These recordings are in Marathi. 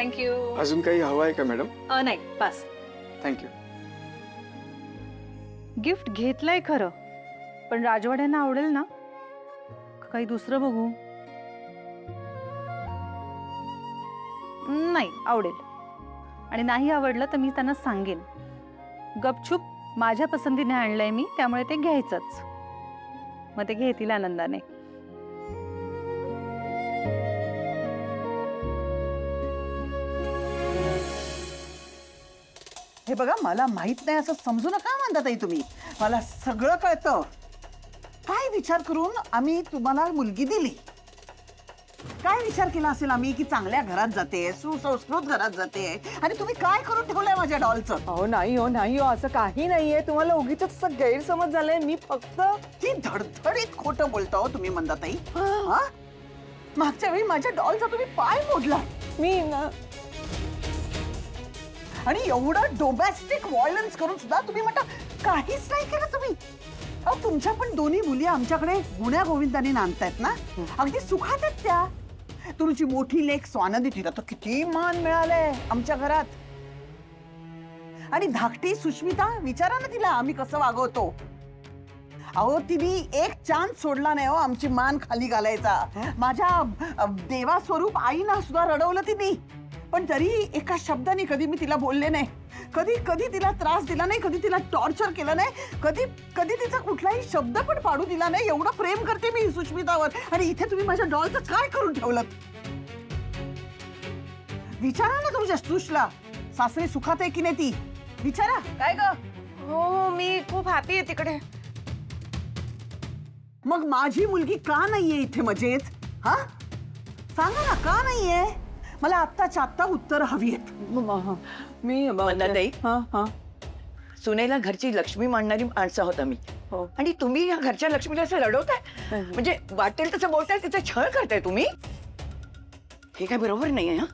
थँक्यू. अजून काही हवं आहे का मॅडम? नाही बस. थँक्यू. गिफ्ट घेतलंय खरं, पण राजवाड्यांना आवडेल ना? काही दुसरं बघू? नाही आवडेल, आणि नाही आवडलं तर मी त्यांना सांगेन. गपचूप माझ्या पसंतीने आणलंय मी, त्यामुळे ते घ्यायचंच. मग ते घेतील आनंदाने. हे बघा, मला माहित नाही असं समजू नका म्हणता ताई तुम्ही. मला सगळं कळतं. काय विचार करून आम्ही तुम्हाला मुलगी दिली? काय विचार केला असेल आम्ही की चांगल्या घरात जाते, सुसंस्कृत घरात जाते, आणि तुम्ही काय करून ठेवलंय माझ्या डॉलचं? हो नाही हो, असं काही नाहीये. तुम्हाला उगीच असं गैरसमज झालंय. मी फक्त की धडधडीत खोटं बोलता हो तुम्ही मंदाताई. हा? मागच्या वेळी माझ्या डॉलचा तुम्ही पाय मोडला, मी ना आणि एवढं डोमेस्टिक व्हायलन्स करून सुद्धा तुम्ही म्हणता काहीच नाही केलं तुम्ही. अहो, तुमच्या पण दोन्ही मुली आमच्याकडे गुण्या गोविंदाने नांदतायत ना, अगदी सुखात आहेत त्या. तुमची मोठी लेक स्वानंदी, तिला तर किती मान मिळालंय आमच्या घरात. आणि धाकटी सुष्मिता, विचारा ना तिला आम्ही कसं वागवतो. अहो, तिने एक चान्स सोडला नाही हो आमची मान खाली घालायचा. माझ्या देवास्वरूप आईना सुद्धा रडवलं तिने, पण तरी एका शब्दाने कधी मी तिला बोलले नाही. कधी कधी तिला त्रास दिला नाही, कधी तिला टॉर्चर केलं नाही, कधी कधी तिचा कुठलाही शब्द पण पाडू दिला नाही. एवढं प्रेम करते मी सुष्मितावर, आणि इथे तुम्ही माझ्या डॉलचं काय करून ठेवलं? विचारा ना तुमच्या सुशला, सासरी सुखात आहे की नाही ती विचारा. काय ग? हो, मी खूप हॅपी आहे तिकडे. मग माझी मुलगी का नाहीये इथे मजेत? हा, सांगा ना, का नाहीये? मला आत्ताच्या आत्ता उत्तर हवी आहेत. मी मंदाताई, हा हा सुनेला घरची लक्ष्मी मानणारी माणसं आहोत आम्ही. हो. आणि तुम्ही या घरच्या लक्ष्मीला असं रडवताय, म्हणजे वाटेल तसं बोलताय, तिचा छळ करताय तुम्ही. हे काय बरोबर नाहीये. हा,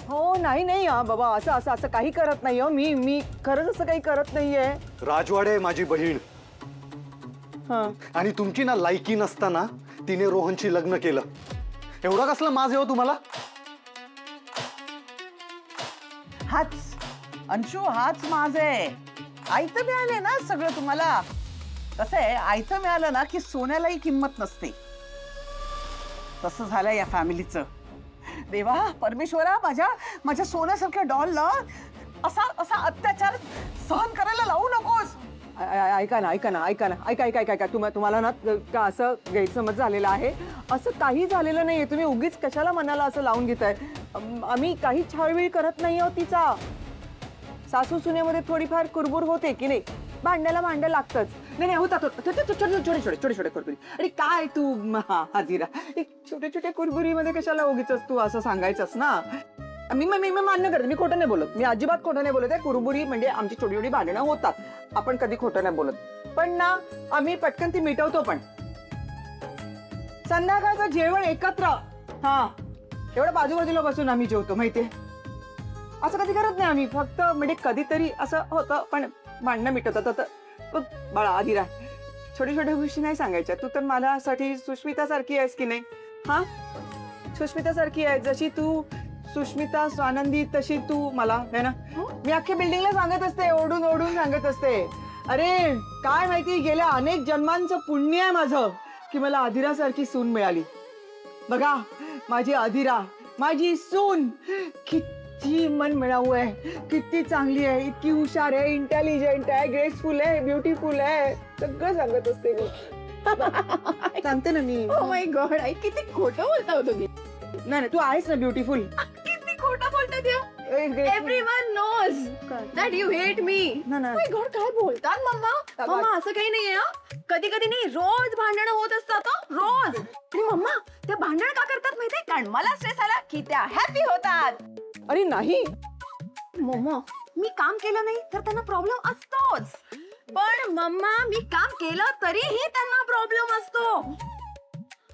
हो नाही हा बाबा, असं असं असं काही करत नाही हो. मी खरंच असं काही करत नाहीये. राजवाडे आहे माझी बहीण, हा आणि तुमची ना लायकी नसताना तिने रोहनशी लग्न केलं. एवढा कसला माज आहे हो तुम्हाला? हाच अंशू, हाच माझ आहे. आयतं मिळाले ना सगळं तुम्हाला. कसं आहे, आयतं मिळालं ना की सोन्यालाही किंमत नसते. तसं झालं या फॅमिलीचं. देवा परमेश्वरा, माझ्या सोन्यासारख्या डॉलला असा असा अत्याचार सहन करायला लावू नकोस. ऐका ना, तुम्हाला ना का असं गैरसमज झालेला आहे. असं काही झालेलं नाहीये. तुम्ही उगीच कशाला मनाला असं लावून घेताय. आम्ही काही छळबिळ करत नाही आहोत तिचा. सासू सुनेमध्ये थोडीफार कुरबुर होते की नाही, भांड्याला भांडं लागतच. नाही होतात छोटे कुरबुरी. आणि काय तू हाजीरा, छोट्या छोट्या कुरबुरीमध्ये कशाला उगीच तू असं सांगायचंस ना. मी मान्य करते, मी खोटं नाही बोलत. मी अजिबात खोटं नाही बोलत आहे. कुरबुरी म्हणजे आमची छोटी छोटी भांडणं होतात, आपण कधी खोटं नाही बोलत. पण ना आम्ही पटकन ती मिटवतो पण. संध्याकाळचं जेवण एकत्र, हा एवढं बाजूबाजूला बसून आम्ही जेवतो माहितीये. असं कधी करत नाही आम्ही. फक्त म्हणजे कधीतरी असं होतं, पण भांडणं मिटवतात. बघ बाळा आधीरा, छोट्या छोट्या गोष्टी नाही सांगायच्या. तू तर माझ्यासाठी सुष्मिता सारखी आहेस की नाही. हा, सुष्मिता सारखी आहे. जशी तू सुष्मिता स्वानंदी, तशी तू मला, है ना. मी अख्ख्या बिल्डिंगला सांगत असते, ओढून ओढून सांगत असते. अरे काय माहिती, गेल्या अनेक जन्मांचं पुण्य आहे माझं की मला आधिरासारखी सून मिळाली. बघा माझी आधिरा, माझी सून किती मन मिळावू आहे, किती चांगली आहे, इतकी हुशार आहे, इंटेलिजंट आहे, ग्रेसफुल आहे, ब्युटिफुल आहे. सगळं सांगत असते मी. सांगते ना मी. ओ माय गॉड, आई किती खोटं बोलता हो तुम्ही. नाही तू आहेस ना ब्युटिफुल. किती खोटं बोलतात या. Everyone knows that you hate me. No. Oh my God, काय बोलतात मम्मा? मम्मा असं काही नाहीये हा. कधी कधी नाही, रोज भांडणं होत असतात हो, रोज. आणि मम्मा त्या भांडण का करतात माहितीये? कारण मला स्ट्रेस आला की त्या हॅपी होतात. अरे नाही, मम्मा मी काम केलं नाही तर त्यांना प्रॉब्लेम असतोच. पण मम्मा मी काम केलं तरीही त्यांना प्रॉब्लेम असतो.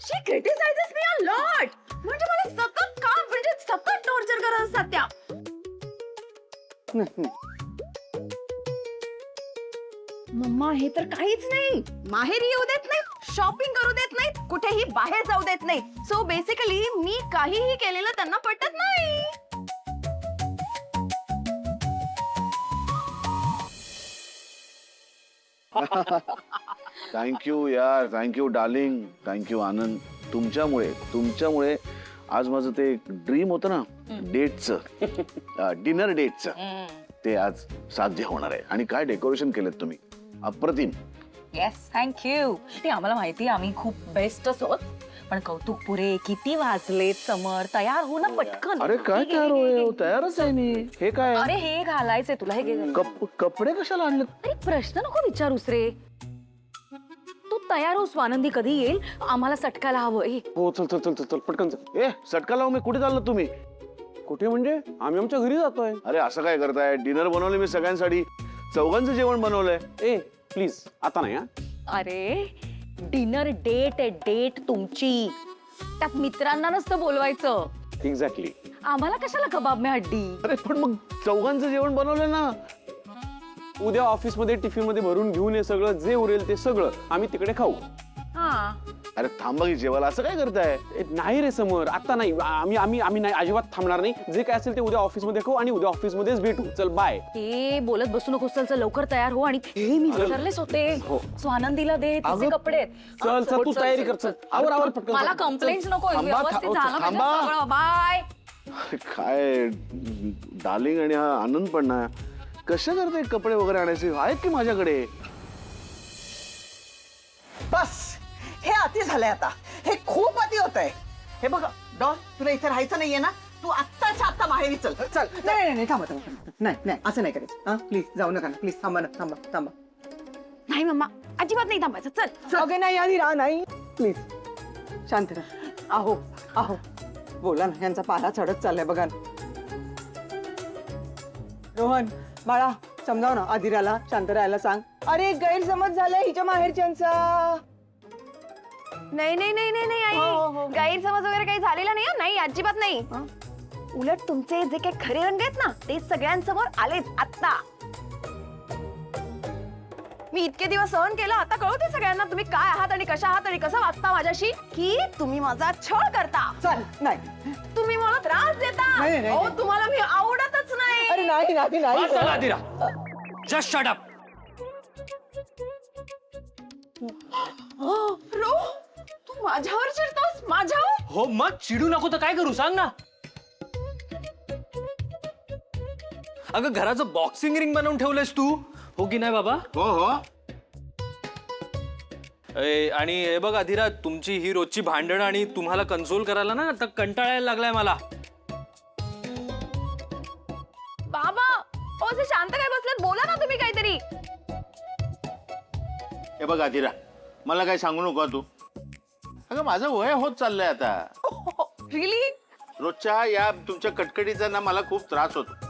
She criticizes me a lot. म्हणजे मला सतत काम, म्हणजे सतत टॉर्चर करत असतात त्या. मम्मा हे तर काहीच नाही. माहेरी येऊ देत नाहीत, शॉपिंग करू देत नाहीत, कुठेही बाहेर जाऊ देत नाही. सो बेसिकली मी काहीही केलेलं त्यांना पटत नाही. थँक्यू यार, थँक्यू डार्लिंग, थँक्यू आनंद. तुमच्यामुळे आज माझं ते ड्रीम होतं ना डेटचं, डिनर डेटचं, ते आज साध्य होणार आहे. आणि काय डेकोरेशन केलं तुम्ही, अप्रतिम. Yes thank you. ते आम्हाला माहिती आहे, आम्ही खूप बेस्टच आहोत. पण कौतुक पुरे किती वाजलेत समर, तयार हो ना पटकन. अरे काय तयार होय, तयारच आहे मी. हे काय अरे हे घालायचंय तुला, हे घे. कपडे कशाला आणले? अरे प्रश्न नको विचारूस रे. तू तयार हो, स्वानंदी कधी येईल, आम्हाला सटकायला हवं. हो चल चल चल चल चल पटकन चल. ए सटका लावून मी कुठे चाललो तुम्ही? कुठे म्हणजे आम्ही आमच्या घरी जातोय. अरे असं काय करताय? डिनर बनवले मी सगळ्यांसाठी, चौघांचं जेवण बनवलंय. ए प्लीज आता नाही हा. अरे डिनर डेट आहे, डेट तुमची. त्यात मित्रांना नसतं बोलवायचं. एक्झॅक्टली. आम्हाला कशाला कबाब में हड्डी. अरे पण मग चौघांचं जेवण बनवलंय ना. उद्या ऑफिस मध्ये टिफिन मध्ये भरून घेऊन ये, सगळं जे उरेल ते सगळं आम्ही तिकडे खाऊ. हा अरे थांबा की जेवायला, असं काय करताय? ए, नाही रे समर, आता नाही. आम्ही नाही, अजिबात थांबणार नाही. जे काय असेल ते उद्या ऑफिस मध्ये खाऊ आणि उद्या ऑफिस मध्येच भेटू. चल बाय. हे बोलत बसू नको. चल लवकर तयार हो. आणि हे मी विसरलेच होते, हो. स्वानंदीला दे तिचे कपडे आहेत. चल चल तू तयारी कर. चल आवर पटकन. मला चल. कंप्लेंट्स नको. थांबा, व्यवस्थित झालं पाहिजे थांबा. सगळं. बाय. काय डार्लिंग आणि हा आनंद पण ना, कशा करताय कपडे वगैरे आणायचे? आहेत की माझ्याकडे. बस हे अति झालंय आता. हे खूप अति होत आहे. हे बघ डॉन, तुला इथे राहायचं नाहीये ना. तू आत्ताच्या आत्ता माहेरी चल. चल नाही नाही नाही थांबा थांबा. नाही नाही असं नाही करायचं. हा प्लीज जाऊ नका ना. प्लीज थांबा ना. थांबा थांबा. नाही मम्मा, अजिबात नाही थांबायचं. चल. अगे नाही आधी राहा. नाही प्लीज शांत राहा. आहो आहो बोला ना. यांचा पाला चढत चाललाय बघा ना. रोहन बाळा समजाव ना आदिराला शांत राहायला सांग. अरे गैरसमज झालाय हिच्या माहेरच्यांचा. नाही नाही नाही नाही नाही आई, गैरसमज वगैरे काही झालेला नाही. नाही अजिबात नाही. उलट तुमचे जे काही खरे रंग आहेत ना, ते सगळ्यांसमोर आलेच आत्ता. मी इतके दिवस सहन केलं, आता कळवते सगळ्यांना तुम्ही काय आहात आणि कशा आहात आणि कसं वागता माझ्याशी. की तुम्ही माझा छळ करता, चल नाही. तुम्ही मला त्रास देता. नाही, नाही, अहो, नाही. तुम्हाला मी आवडतच नाही. अरे नाही नाही नाही. Just shut up. रो, तू माझ्यावर चिडतोस? माझ्यावर? हो मग चिडू नको तर काय करू सांग ना. अगं घराचं बॉक्सिंग रिंग बनवून ठेवलंयस तू, हो की नाही बाबा? हो हो. आणि हे बघ अधीरा, तुमची ही रोजची भांडणं आणि तुम्हाला कन्सोल करायला ना आता कंटाळायला लागलाय मला. बाबा, ओ जे शांत काय बसलेत, बोला ना तुम्ही काहीतरी. हे बघ आदिरा, मला काय सांगू नको तू. अगं माझं वय होत चाललंय आता. रिली? रोजच्या या तुमच्या कटकटीचा ना मला खूप त्रास होतो.